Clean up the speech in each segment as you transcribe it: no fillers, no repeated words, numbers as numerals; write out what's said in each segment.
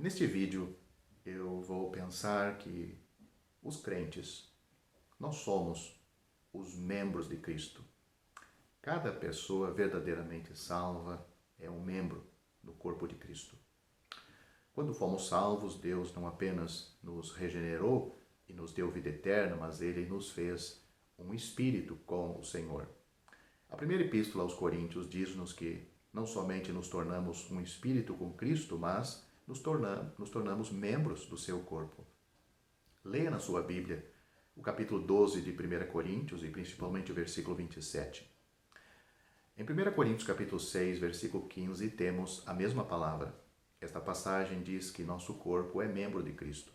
Neste vídeo eu vou pensar que os crentes, nós somos os membros de Cristo. Cada pessoa verdadeiramente salva é um membro do corpo de Cristo. Quando fomos salvos, Deus não apenas nos regenerou e nos deu vida eterna, mas Ele nos fez um espírito com o Senhor. A primeira epístola aos Coríntios diz-nos que não somente nos tornamos um espírito com Cristo, mas nos tornamos membros do seu corpo. Leia na sua Bíblia o capítulo 12 de 1 Coríntios e principalmente o versículo 27. Em 1 Coríntios capítulo 6, versículo 15, temos a mesma palavra. Esta passagem diz que nosso corpo é membro de Cristo.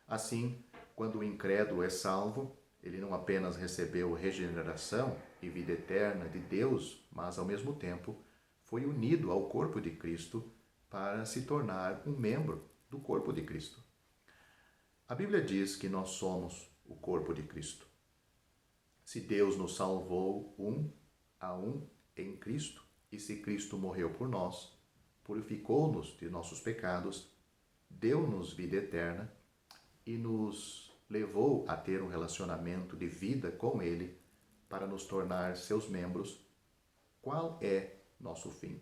Assim, quando o incrédulo é salvo, ele não apenas recebeu regeneração e vida eterna de Deus, mas ao mesmo tempo foi unido ao corpo de Cristo para se tornar um membro do corpo de Cristo. A Bíblia diz que nós somos o corpo de Cristo. Se Deus nos salvou um a um em Cristo, e se Cristo morreu por nós, purificou-nos de nossos pecados, deu-nos vida eterna e nos levou a ter um relacionamento de vida com Ele para nos tornar seus membros, qual é nosso fim?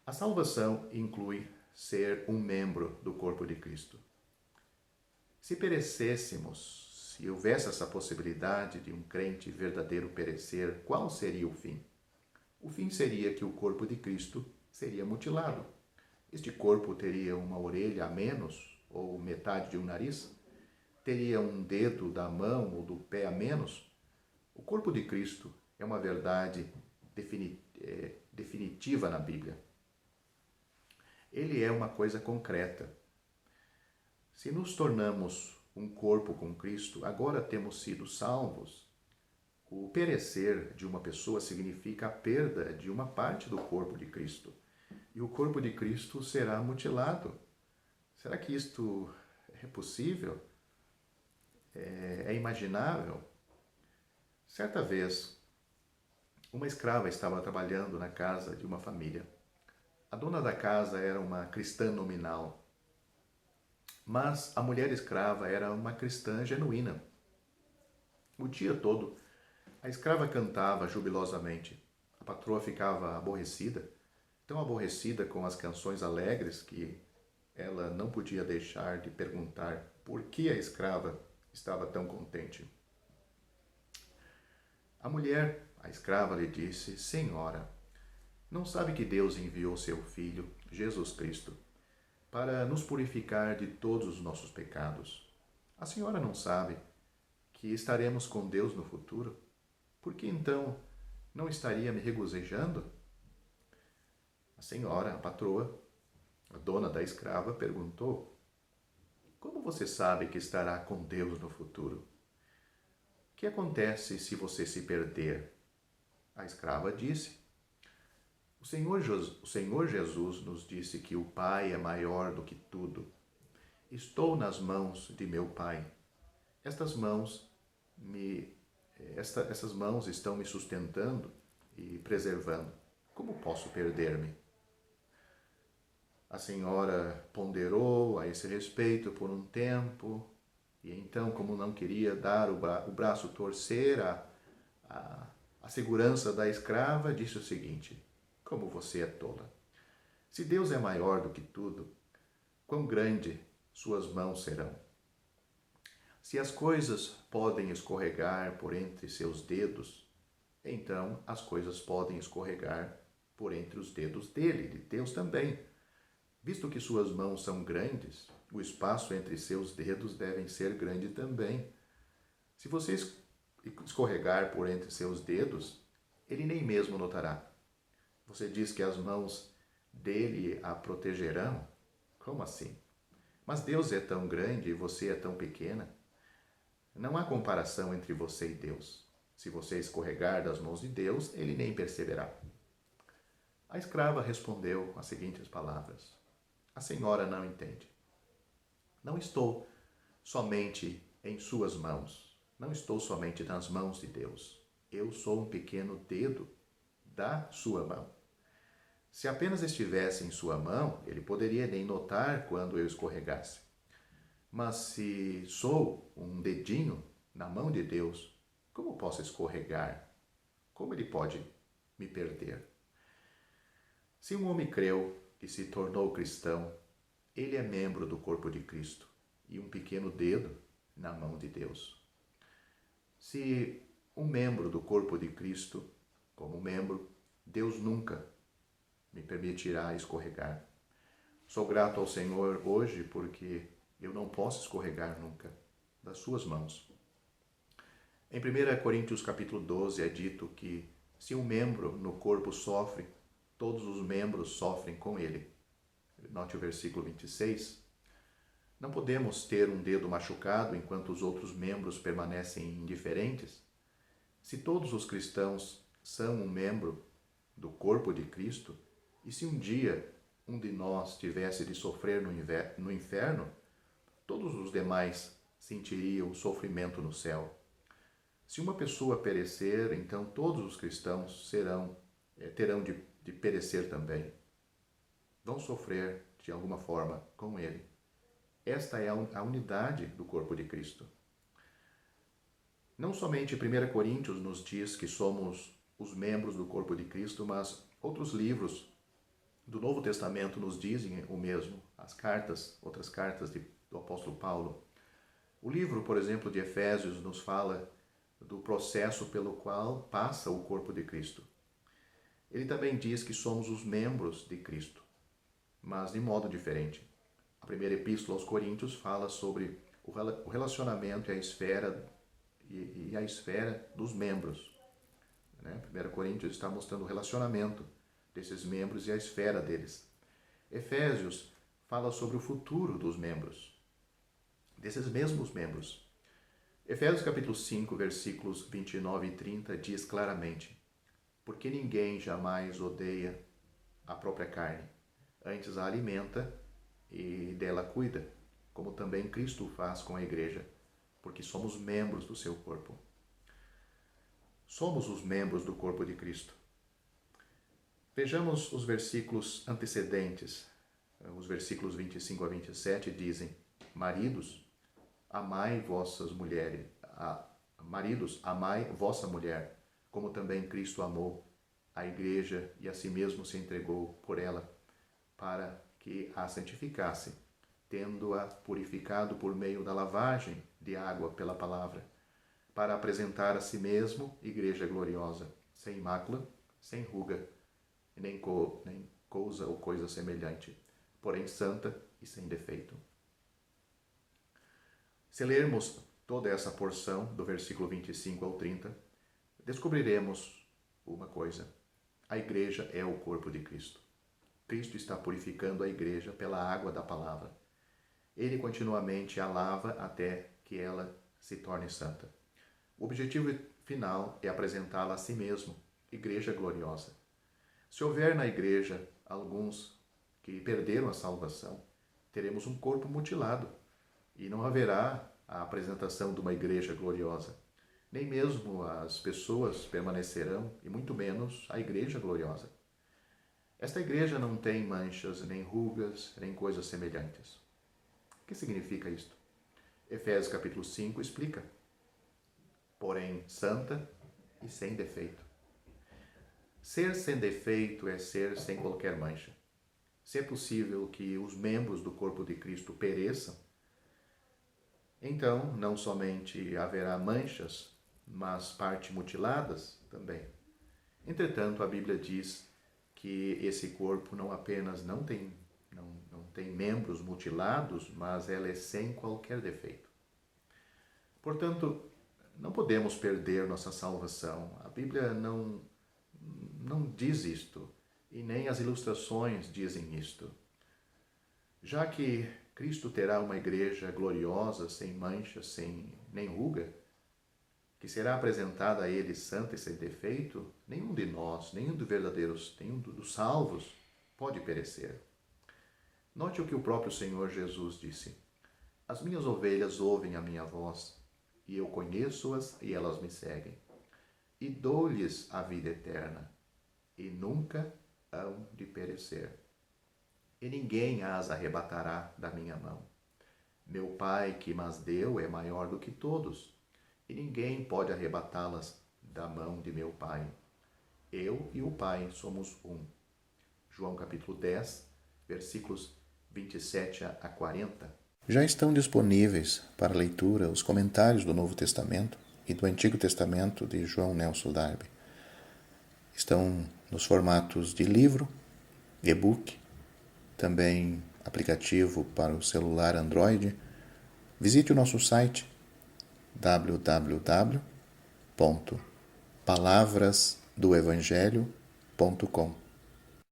A salvação inclui ser um membro do corpo de Cristo. Se perecêssemos, se houvesse essa possibilidade de um crente verdadeiro perecer, qual seria o fim? O fim seria que o corpo de Cristo seria mutilado. Este corpo teria uma orelha a menos, ou metade de um nariz, teria um dedo da mão ou do pé a menos. O corpo de Cristo é uma verdade definitiva na Bíblia. Ele é uma coisa concreta. Se nos tornamos um corpo com Cristo, agora temos sido salvos. O perecer de uma pessoa significa a perda de uma parte do corpo de Cristo. E o corpo de Cristo será mutilado. Será que isto é possível? É imaginável? Certa vez, uma escrava estava trabalhando na casa de uma família. A dona da casa era uma cristã nominal, mas a mulher escrava era uma cristã genuína. O dia todo, a escrava cantava jubilosamente. A patroa ficava aborrecida, tão aborrecida com as canções alegres que ela não podia deixar de perguntar por que a escrava estava tão contente. A mulher, a escrava, lhe disse: Senhora, não sabe que Deus enviou seu Filho, Jesus Cristo, para nos purificar de todos os nossos pecados? A senhora não sabe que estaremos com Deus no futuro? Por que então não estaria me regozijando? A senhora, a patroa, a dona da escrava, perguntou: Como você sabe que estará com Deus no futuro? O que acontece se você se perder? A escrava disse: O Senhor Jesus nos disse que o Pai é maior do que tudo. Estou nas mãos de meu Pai. Essas mãos estão me sustentando e preservando. Como posso perder-me? A senhora ponderou a esse respeito por um tempo e então, como não queria dar o braço torcer a segurança da escrava, disse o seguinte: Como você é tola! Se Deus é maior do que tudo, quão grande suas mãos serão? Se as coisas podem escorregar por entre seus dedos, então as coisas podem escorregar por entre os dedos dele, de Deus também. Visto que suas mãos são grandes, o espaço entre seus dedos deve ser grande também. Se você escorregar por entre seus dedos, ele nem mesmo notará. Você diz que as mãos dele a protegerão? Como assim? Mas Deus é tão grande e você é tão pequena. Não há comparação entre você e Deus. Se você escorregar das mãos de Deus, ele nem perceberá. A escrava respondeu com as seguintes palavras: A senhora não entende. Não estou somente em suas mãos. Não estou somente nas mãos de Deus. Eu sou um pequeno dedo da sua mão. Se apenas estivesse em sua mão, ele poderia nem notar quando eu escorregasse. Mas se sou um dedinho na mão de Deus, como posso escorregar? Como ele pode me perder? Se um homem creu e se tornou cristão, ele é membro do corpo de Cristo e um pequeno dedo na mão de Deus. Se um membro do corpo de Cristo, como membro, Deus nunca me permitirá escorregar. Sou grato ao Senhor hoje porque eu não posso escorregar nunca das suas mãos. Em 1 Coríntios capítulo 12 é dito que se um membro no corpo sofre, todos os membros sofrem com ele. Note o versículo 26. Não podemos ter um dedo machucado enquanto os outros membros permanecem indiferentes. Se todos os cristãos são um membro do corpo de Cristo, e se um dia um de nós tivesse de sofrer no inferno, todos os demais sentiriam o sofrimento no céu. Se uma pessoa perecer, então todos os cristãos terão de perecer também. Vão sofrer de alguma forma com ele. Esta é a unidade do corpo de Cristo. Não somente 1 Coríntios nos diz que somos os membros do corpo de Cristo, mas outros livros do Novo Testamento nos dizem o mesmo. Outras cartas do apóstolo Paulo. O livro, por exemplo, de Efésios nos fala do processo pelo qual passa o corpo de Cristo. Ele também diz que somos os membros de Cristo, mas de modo diferente. A primeira epístola aos Coríntios fala sobre o relacionamento e a esfera dos membros. 1 Coríntios está mostrando o relacionamento desses membros e a esfera deles. Efésios fala sobre o futuro dos membros, desses mesmos membros. Efésios capítulo 5, versículos 29 e 30 diz claramente: porque ninguém jamais odeia a própria carne, antes a alimenta e dela cuida, como também Cristo faz com a igreja, porque somos membros do seu corpo. Somos os membros do corpo de Cristo. Vejamos os versículos antecedentes. Os versículos 25 a 27 dizem: maridos, amai vossas mulheres, maridos, amai vossa mulher, como também Cristo amou a igreja e a si mesmo se entregou por ela, para que a santificasse, tendo-a purificado por meio da lavagem de água pela palavra, para apresentar a si mesmo igreja gloriosa, sem mácula, sem ruga, nem coisa ou coisa semelhante, porém santa e sem defeito. Se lermos toda essa porção, do versículo 25 ao 30, descobriremos uma coisa: a igreja é o corpo de Cristo. Cristo está purificando a igreja pela água da palavra. Ele continuamente a lava até que ela se torne santa. O objetivo final é apresentá-la a si mesmo, igreja gloriosa. Se houver na igreja alguns que perderam a salvação, teremos um corpo mutilado e não haverá a apresentação de uma igreja gloriosa. Nem mesmo as pessoas permanecerão, e muito menos a igreja gloriosa. Esta igreja não tem manchas, nem rugas, nem coisas semelhantes. O que significa isto? Efésios capítulo 5 explica: porém santa e sem defeito. Ser sem defeito é ser sem qualquer mancha. Se é possível que os membros do corpo de Cristo pereçam, então não somente haverá manchas, mas partes mutiladas também. Entretanto, a Bíblia diz que esse corpo não apenas não tem membros mutilados, mas ela é sem qualquer defeito. Portanto, não podemos perder nossa salvação. A Bíblia não diz isto, e nem as ilustrações dizem isto. Já que Cristo terá uma igreja gloriosa, sem mancha, sem nem ruga, que será apresentada a Ele santa e sem defeito, nenhum de nós, nenhum dos salvos, pode perecer. Note o que o próprio Senhor Jesus disse: as minhas ovelhas ouvem a minha voz, e eu conheço-as e elas me seguem. E dou-lhes a vida eterna, e nunca hão de perecer, e ninguém as arrebatará da minha mão. Meu Pai que mas deu é maior do que todos, e ninguém pode arrebatá-las da mão de meu Pai. Eu e o Pai somos um. João capítulo 10, versículos 27 a 40. Já estão disponíveis para leitura os comentários do Novo Testamento e do Antigo Testamento de João Nelson Darby. Estão nos formatos de livro, e-book, também aplicativo para o celular Android. Visite o nosso site www.palavrasdoevangelho.com.